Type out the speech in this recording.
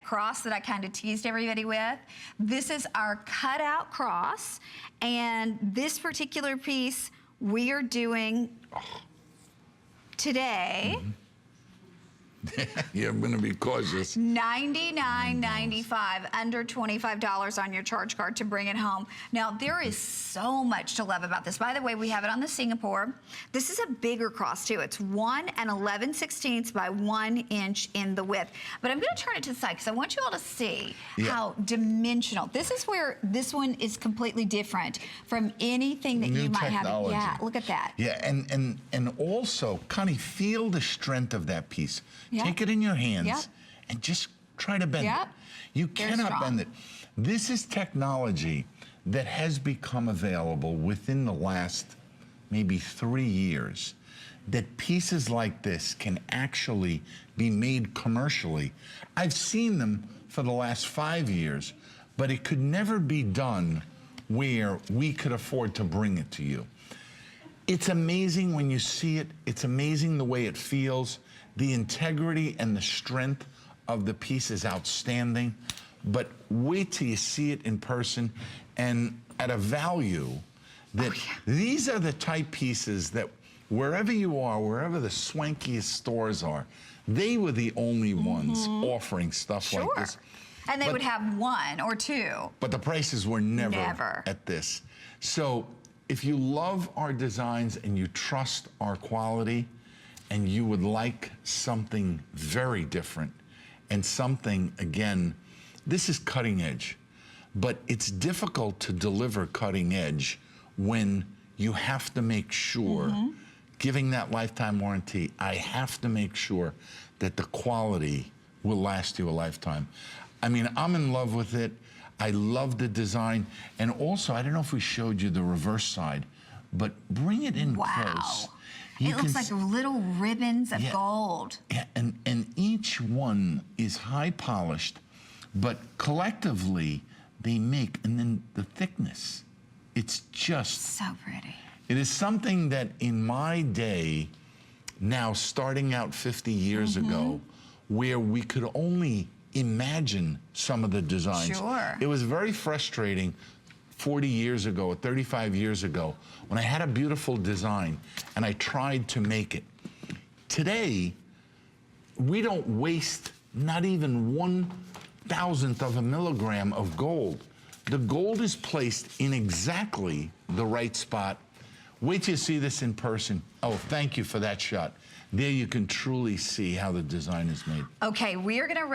cross that I kind of teased everybody with. This is our cutout cross, and this particular piece we are doing today. Yeah, I'm gonna be cautious. $99.95, under $25 on your charge card to bring it home. Now, there is so much to love about this. By the way, we have it on the Singapore. This is a bigger cross too. It's 1 11/16 by 1 inch in the width. But I'm gonna turn it to the side because I want you all to see how dimensional. This is where this one is completely different from anything that you might have. Yeah, look at that. Yeah, and also, Connie, feel the strength of that piece. Yep. Take it in your hands Yep. and just try to bend it. You cannot bend it. This is technology that has become available within the last maybe 3 years, that pieces like this can actually be made commercially. I've seen them for the last 5 years, but it could never be done where we could afford to bring it to you. It's amazing when you see it. It's amazing the way it feels. The integrity and the strength of the piece is outstanding, but wait till you see it in person and at a value that these are the type pieces that wherever you are, wherever the swankiest stores are, they were the only ones offering stuff like this. And they would have 1 or 2. But the prices were never at this. So if you love our designs and you trust our quality, and you would like something very different and something, again, this is cutting edge, but it's difficult to deliver cutting edge when you have to make sure, giving that lifetime warranty, I have to make sure that the quality will last you a lifetime. I mean, I'm in love with it. I love the design. And also, I don't know if we showed you the reverse side, but bring it in close. It looks like little ribbons of gold. Yeah, and each one is high polished, but collectively they make, and then the thickness, it's just so pretty. It is something that in my day, now starting out 50 years ago, where we could only imagine some of the designs. It was very frustrating 40 years ago, or 35 years ago, when I had a beautiful design and I tried to make it. Today, we don't waste not even 1/1000th of a milligram of gold. The gold is placed in exactly the right spot. Wait till you see this in person. Oh, thank you for that shot. There you can truly see how the design is made. Okay, we are gonna